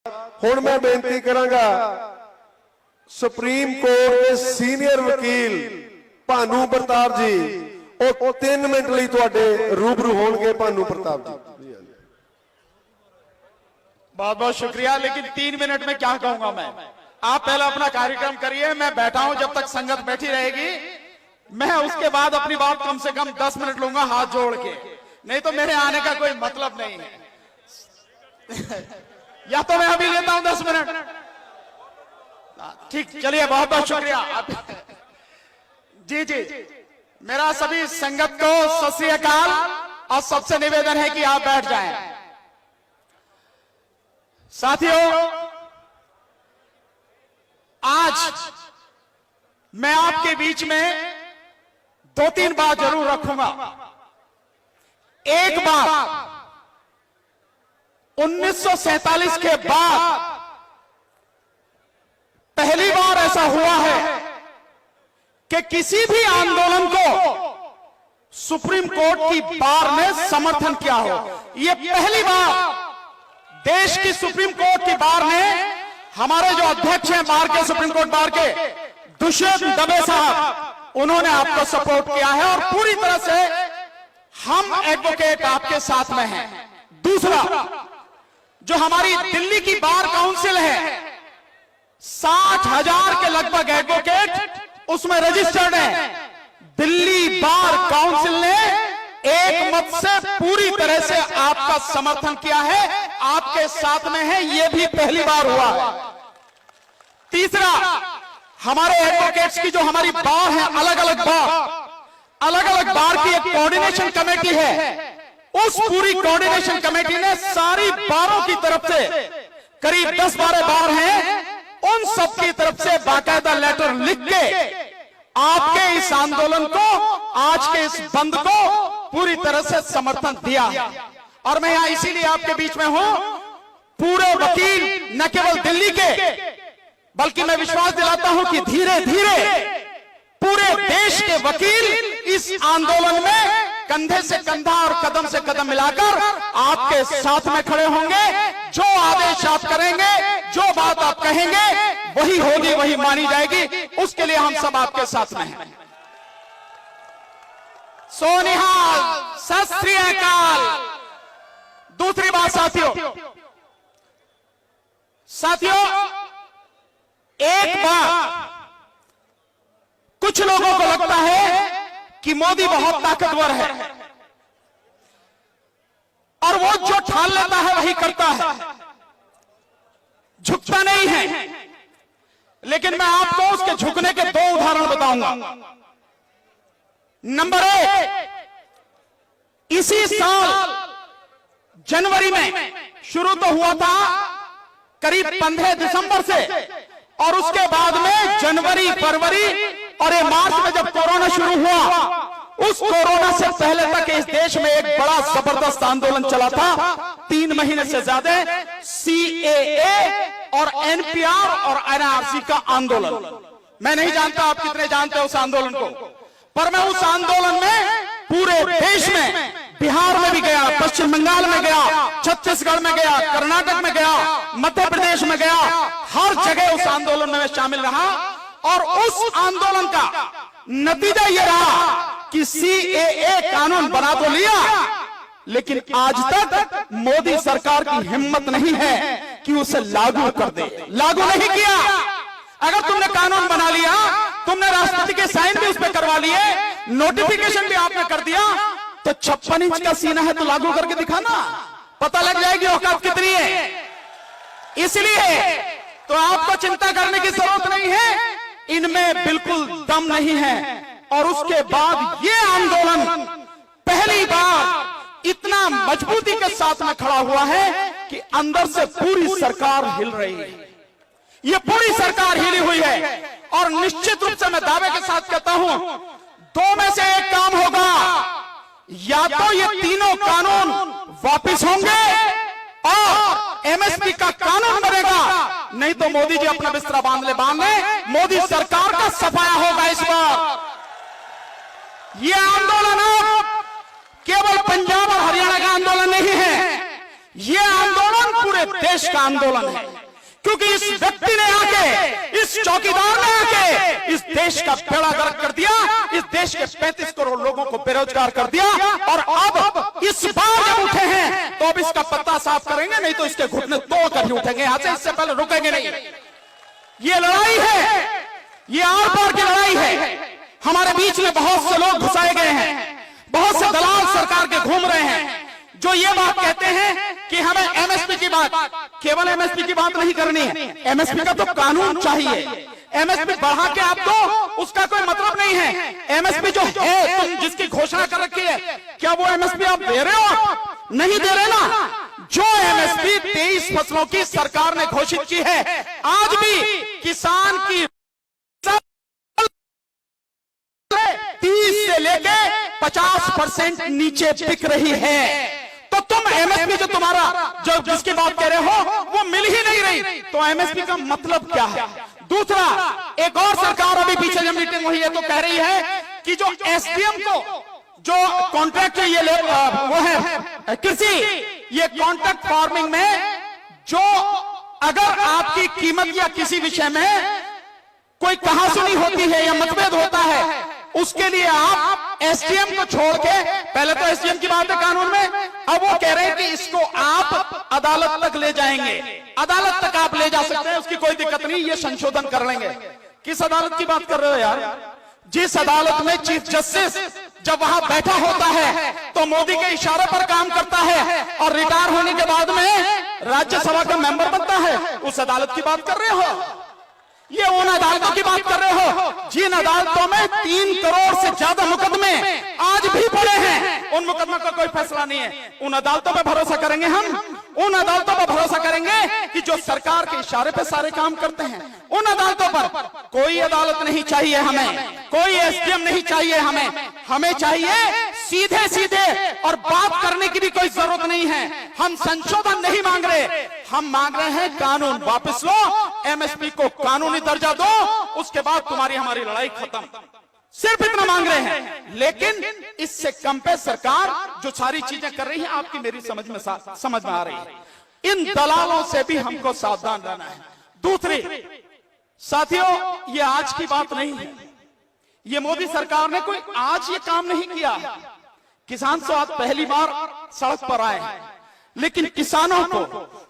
हुण मैं बेनती करांगा सुप्रीम कोर्ट के सीनियर वकील भानु प्रताप जी वो 3 मिनट लई तुहाडे रूबरू होणगे। भानु प्रताप जी बहुत बहुत शुक्रिया। लेकिन 3 मिनट में क्या कहूंगा मैं, आप पहले अपना कार्यक्रम करिए, मैं बैठा हूं जब तक संगत बैठी रहेगी। मैं उसके बाद अपनी बात कम से कम 10 मिनट लूंगा हाथ जोड़ के, नहीं तो मेरे आने का कोई मतलब नहीं है। या तो मैं अभी लेता हूं 10 मिनट। ठीक, चलिए, बहुत बहुत शुक्रिया। जी जी, मेरा सभी संगत को सत श्री अकाल और सबसे निवेदन है कि आप बैठ जाएं। साथियों, आज मैं आपके बीच में 2-3 बात जरूर रखूंगा। एक बात, 1947 के बाद पहली बार ऐसा हुआ है कि किसी भी आंदोलन को सुप्रीम कोर्ट की बार ने समर्थन किया हो। यह पहली बार देश की सुप्रीम कोर्ट की बार ने, हमारे जो अध्यक्ष हैं बार के, सुप्रीम कोर्ट बार के दुष्यंत दबे साहब, उन्होंने आपको सपोर्ट किया है और पूरी तरह से हम एडवोकेट आपके साथ में हैं। दूसरा, जो हमारी दिल्ली की बार काउंसिल है, 60,000 के लगभग एडवोकेट उसमें रजिस्टर्ड हैं। दिल्ली बार काउंसिल ने एक मत से पूरी तरह से आपका समर्थन किया है, आपके साथ में है, यह भी पहली बार हुआ है। तीसरा, हमारे एडवोकेट्स की जो हमारी बार है, अलग अलग बार की एक कोऑर्डिनेशन कमेटी है। उस पूरी कोऑर्डिनेशन कमेटी ने सारी बारों की तरफ से, करीब 10-12 बार हैं, उन सब की तरफ से बाकायदा लेटर लिख के आपके इस आंदोलन को, आज के इस बंद को पूरी तरह से समर्थन दिया। और मैं यहां इसीलिए आपके बीच में हूं, पूरे वकील न केवल दिल्ली के, बल्कि मैं विश्वास दिलाता हूं कि धीरे धीरे पूरे देश के वकील इस आंदोलन में कंधे से कंधा और कदम से कदम मिलाकर आपके साथ में खड़े होंगे। जो आदेश आप करेंगे, जो बात आप कहेंगे, वही होगी, वही मानी जाएगी। उसके लिए हम सब आपके साथ में हैं। सोनिहाल, सत श्री अकाल। दूसरी बात साथियों, एक बात, कुछ लोगों को लगता है कि मोदी बहुत ताकतवर है और वो जो ठान लेता है वही करता है, झुकता नहीं है। लेकिन मैं आपको उसके झुकने के 2 उदाहरण बताऊंगा। नंबर 1, इसी साल जनवरी में शुरू तो हुआ था करीब 15 दिसंबर से, और उसके बाद में जनवरी, फरवरी और ये मार्च में जब कोरोना शुरू हुआ, उस कोरोना से पहले तक इस देश में एक बड़ा जबरदस्त आंदोलन चला था, 3 महीने से ज्यादा, CAA और NPR और NRC का आंदोलन। मैं नहीं जानता आप कितने जानते हैं उस आंदोलन को, पर मैं उस आंदोलन में पूरे देश में, बिहार में भी गया, पश्चिम बंगाल में गया, छत्तीसगढ़ में गया, कर्नाटक में गया, मध्य प्रदेश में गया, हर जगह उस आंदोलन में शामिल रहा। और उस आंदोलन का नतीजा यह रहा कि CAA कानून बना तो लिया, लेकिन आज तक मोदी सरकार की हिम्मत नहीं है कि उसे लागू कर दे। लागू नहीं किया। अगर तुमने कानून बना लिया, तुमने राष्ट्रपति के साइन भी उस पर करवा लिए, नोटिफिकेशन भी आपने कर दिया, तो 56 इंच का सीना है तो लागू करके दिखाना, पता लग जाएगी औकात कितनी है। इसलिए तो आपको चिंता करने की जरूरत नहीं है, इनमें बिल्कुल दम नहीं है। और उसके बाद ये आंदोलन पहली बार इतना मजबूती के साथ में खड़ा हुआ है कि अंदर से पूरी सरकार हिल रही है। ये पूरी सरकार हिली हुई है। और निश्चित रूप से मैं दावे के साथ कहता हूं, 2 में से एक काम होगा, या तो ये तीनों कानून वापस होंगे और MSP का कानून बनेगा, नहीं तो मोदी जी अपना बिस्तरा बांध ले, मोदी सरकार का सफाया होगा। इस बार ये आंदोलन अब केवल पंजाब और हरियाणा का आंदोलन नहीं है, ये आंदोलन पूरे पूरे देश का आंदोलन है, क्योंकि इस व्यक्ति ने आके, इस चौकीदार ने आके इस देश का बेड़ा गर्क कर दिया, इस देश के 35 करोड़ लोगों को बेरोजगार कर दिया। और अब इस बार जब उठे हैं तो अब इसका पत्ता साफ करेंगे, नहीं तो इसके घुटने तोड़ कर ही उठेंगे यहां से, इससे पहले रुकेंगे नहीं। ये लड़ाई है, ये आर पार की लड़ाई है। हमारे बीच में बहुत से लोग घुसाए गए हैं, बहुत से दलाल सरकार के घूम रहे हैं, जो ये बात कहते हैं कि हमें एमएसपी की बात, केवल एमएसपी की बात नहीं करनी है, एमएसपी का तो कानून चाहिए। एमएसपी बढ़ा के आप दो, उसका कोई मतलब नहीं है। एमएसपी जो है, तुम जिसकी घोषणा कर रखी है, क्या वो एमएसपी आप दे रहे हो? नहीं दे रहे ना। जो एमएसपी 23 फसलों की सरकार ने घोषित की है, आज भी किसान की 30 से लेके 50% नीचे बिक रही है। तो तुम एमएसपी जो तुम्हारा, जो जिसकी बात कह रहे हो, वो मिल ही नहीं रही, तो एमएसपी का मतलब क्या है? दूसरा, एक और सरकार अभी पीछे जब मीटिंग हुई है तो कह रही है कि जो एसडीएम को जो कॉन्ट्रैक्ट ये वो है कृषि, ये कॉन्ट्रैक्ट फार्मिंग में जो अगर आपकी कीमत या किसी विषय में कोई कहासुनी होती है या मतभेद होता है, उसके लिए आप एसडीएम को छोड़ के, पहले तो एसडीएम की बात है कानून में, अब वो कह रहे हैं कि इसको आप अदालत तक ले जाएंगे, अदालत तक आप ले जा सकते हैं, उसकी कोई दिक्कत नहीं, ये संशोधन कर लेंगे। किस अदालत की बात कर रहे हो यार? जिस अदालत में चीफ जस्टिस जब वहां बैठा होता है तो मोदी के इशारे पर काम करता है और रिटायर होने के बाद में राज्यसभा का मेंबर बनता है, उस अदालत की बात कर रहे हो? ये उन अदालतों की बात कर रहे हो जिन अदालतों में 3 करोड़ से ज्यादा मुकदमे आज भी पड़े हैं, उन मुकदमों का कोई फैसला नहीं है। उन अदालतों पर भरोसा करेंगे हम, उन अदालतों पर भरोसा करेंगे कि जो सरकार के इशारे पे सारे काम करते हैं, उन अदालतों पर। कोई अदालत नहीं चाहिए हमें, कोई एसडीएम नहीं चाहिए हमें चाहिए सीधे सीधे, और बात करने की भी कोई जरूरत नहीं है। हम संशोधन नहीं मांग रहे, हम मांग रहे हैं कानून वापस लो, एमएसपी को कानूनी दर्जा दो, उसके बाद तुम्हारी हमारी लड़ाई खत्म। सिर्फ इतना मांग रहे हैं, लेकिन इससे कम पे सरकार जो सारी चीजें कर रही है, आपकी मेरी समझ में आ रही है। इन दलालों से भी हमको सावधान रहना है। दूसरी, साथियों, ये आज की बात नहीं है, ये मोदी सरकार ने कोई आज ये काम नहीं किया। किसान तो आज पहली बार सड़क पर आए हैं, लेकिन किसानों को,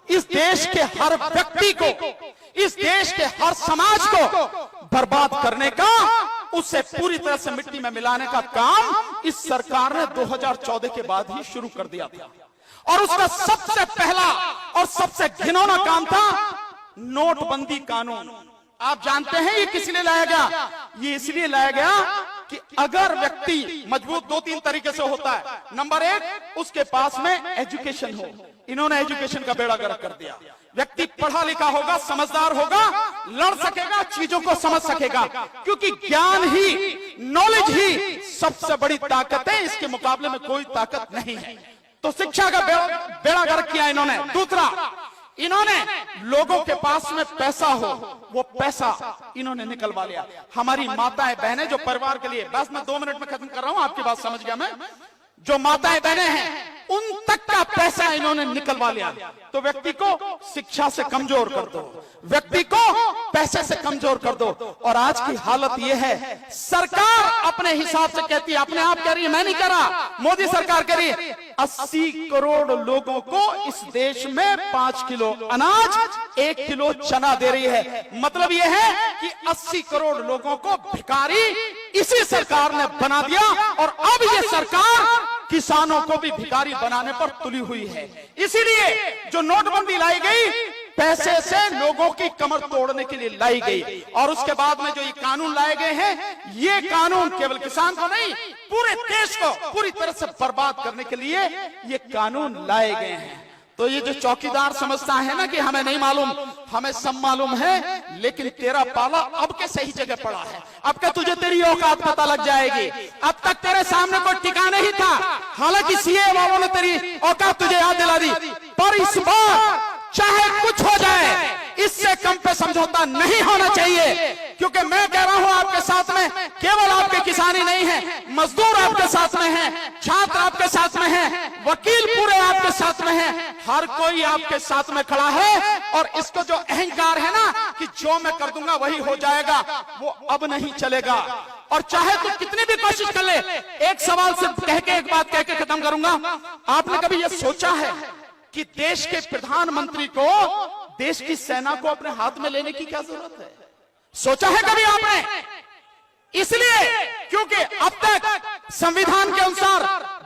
इस देश के हर व्यक्ति को, इस देश के हर समाज को बर्बाद करने का, उसे पूरी तरह से मिट्टी में मिलाने का काम इस सरकार ने 2014 के बाद ही शुरू कर दिया था। और उसका सबसे पहला और सबसे घिनौना काम था नोटबंदी कानून। आप जानते हैं ये किस लिए लाया गया? ये इसलिए लाया गया कि अगर व्यक्ति मजबूत 2-3 तरीके से होता है। नंबर 1, उसके पास में एजुकेशन हो। इन्होंने एजुकेशन का बेड़ा गर्क कर दिया। व्यक्ति पढ़ा लिखा होगा, समझदार होगा, लड़ सकेगा, चीजों को समझ सकेगा, क्योंकि ज्ञान ही, नॉलेज ही सबसे बड़ी ताकत है, इसके मुकाबले में कोई ताकत नहीं है। तो शिक्षा का बेड़ा गर्क किया इन्होंने। दूसरा, इन्होंने लोगों के पास में पैसा हो, वो पैसा इन्होंने निकलवा लिया। हमारी माताएं बहनें जो परिवार के लिए, बस मैं 2 मिनट में खत्म कर रहा हूं, आपकी बात समझ गया मैं, जो माताएं बहनें हैं उन तक का पैसा इन्होंने निकलवा लिया। तो व्यक्ति को शिक्षा से कमजोर कर दो, व्यक्ति को पैसे से कमजोर कर दो। और आज की हालत यह है, सरकार अपने हिसाब से कहती है, अपने आप कह रही है, मैं नहीं कह रहा, मोदी सरकार कह रही है, 80 करोड़ लोगों को इस देश में 5 किलो अनाज, 1 किलो चना दे रही है। मतलब यह है कि 80 करोड़ लोगों को भिखारी इसी सरकार ने बना दिया। और अब ये सरकार किसानों को भी भिखारी बनाने पर तुली हुई है। इसीलिए जो नोटबंदी लाई गई, पैसे से लोगों की कमर तोड़ने के लिए लाई गई। और उसके बाद में जो ये कानून लाए गए हैं, ये कानून केवल किसान को नहीं, पूरे देश को पूरी तरह से बर्बाद करने के लिए ये कानून लाए गए हैं। तो ये जो चौकीदार समझता है ना कि हमें नहीं मालूम, हमें सब मालूम है, लेकिन तेरा पाला अब के सही जगह पड़ा है। अब के तुझे तेरी औकात पता लग जाएगी। अब तक तेरे सामने कोई ठिकाना नहीं था, हालांकि सीए वालों ने तेरी औकात तुझे याद दिला दी। पर इस बार चाहे कुछ हो जाए, इससे कम पे समझौता नहीं होना चाहिए। क्योंकि मैं कह रहा हूं आपके साथ में केवल आपके किसानी नहीं है, मजदूर आपके साथ में है, छात्र आपके साथ में है, वकील पूरे आपके साथ में है, हर कोई आपके साथ में खड़ा है। और इसको जो अहंकार है ना कि जो मैं कर दूंगा वही हो जाएगा, वो अब नहीं चलेगा। और चाहे तो कितनी भी कोशिश कर ले, एक सवाल से कह के एक बात कह के खत्म करूंगा। आपने कभी यह सोचा है कि देश के प्रधानमंत्री को देश की सेना को अपने हाथ में लेने की क्या जरूरत है? सोचा है कभी आपने? इसलिए क्योंकि अब तक संविधान के अनुसार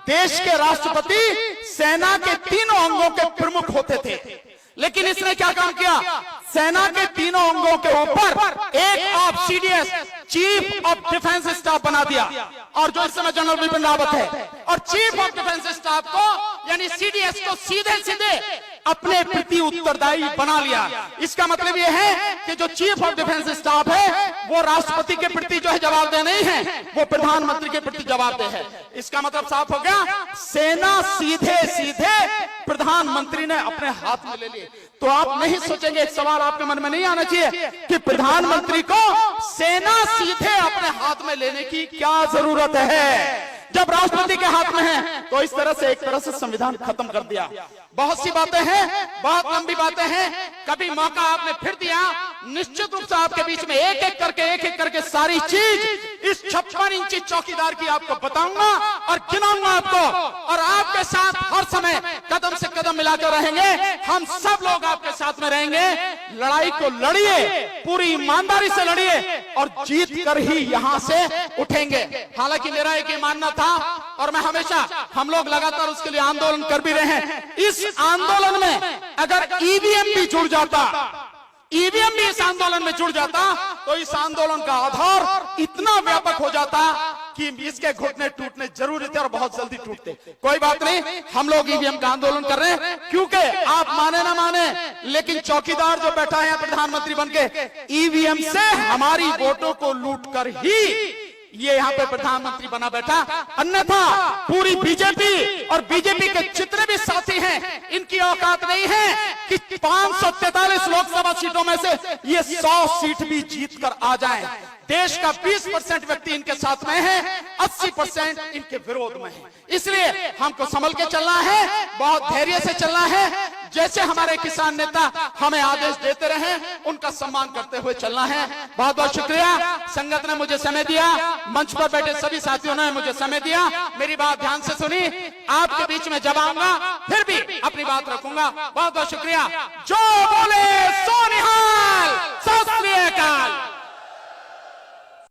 देश के राष्ट्रपति सेना के तीनों अंगों के प्रमुख होते थे, लेकिन इसने क्या काम किया? सेना के तीनों अंगों के ऊपर एक of CDS chief of defence staff बना दिया, और जो इस समय जनरल बिपिन रावत है, और चीफ ऑफ डिफेंस स्टाफ को यानी सीडीएस को सीधे सीधे अपने प्रति उत्तरदायी बना लिया। इसका मतलब यह है कि जो चीफ ऑफ डिफेंस स्टाफ है वो राष्ट्रपति के प्रति जो है जवाबदेह नहीं है, वो प्रधानमंत्री के प्रति जवाबदेह है। इसका मतलब साफ हो गया, सेना सीधे सीधे प्रधानमंत्री ने अपने हाथ में ले ली। तो आप नहीं सोचेंगे, एक सवाल आपके मन में नहीं आना चाहिए कि प्रधानमंत्री को सेना सीधे अपने हाथ में लेने की क्या जरूरत है जब राष्ट्रपति के हाथ में है? तो इस तरह से एक तरह से संविधान खत्म कर दिया। बहुत सी बातें हैं, बहुत लंबी बातें हैं, कभी मौका आपने फिर दिया, निश्चित रूप से आपके बीच में एक एक करके सारी चीज इस 56 इंची चौकीदार की आपको बताऊंगा और गिनाऊंगा आपको, और आपके साथ हर समय कदम से कदम मिलाकर रहेंगे। हम सब लोग आपके साथ में रहेंगे। लड़ाई को लड़िए, पूरी ईमानदारी से लड़िए, और जीत कर ही यहां से उठेंगे। हालांकि मेरा एक मानना था, और मैं हमेशा, हम लोग लगातार उसके लिए आंदोलन कर भी रहे हैं। इस आंदोलन में अगर ईवीएम भी जुड़ जाता, ईवीएम भी इस आंदोलन में जुड़ जाता, तो इस आंदोलन का आधार इतना व्यापक हो जाता कि इसके घुटने टूटने जरूरी थे, और बहुत जल्दी टूटते। कोई बात नहीं, हम लोग ईवीएम का आंदोलन कर रहे हैं, क्योंकि आप माने ना माने, लेकिन चौकीदार जो बैठा है प्रधानमंत्री बनके, ईवीएम से हमारी वोटों को लूट कर ही ये यहाँ पे प्रधानमंत्री बना बैठा। अन्यथा पूरी बीजेपी और बीजेपी के जितने भी साथी हैं, इनकी औकात नहीं है कि 543 लोकसभा सीटों में से ये 100 सीट भी जीत कर आ जाएं। देश का 20% व्यक्ति इनके साथ में है, 80% इनके विरोध में है। इसलिए हमको संभल के चलना है, बहुत धैर्य से चलना है। जैसे हमारे किसान नेता हमें आदेश देते रहे, उनका सम्मान करते हुए चलना है। बहुत बहुत शुक्रिया। संगत ने मुझे समय दिया, मंच पर बैठे सभी साथियों ने मुझे समय दिया। मेरी बात ध्यान से सुनी, आपके बीच में जब आऊंगा फिर भी अपनी बात रखूंगा। बहुत बहुत शुक्रिया। जो बोले सो निहाल, सत श्री अकाल।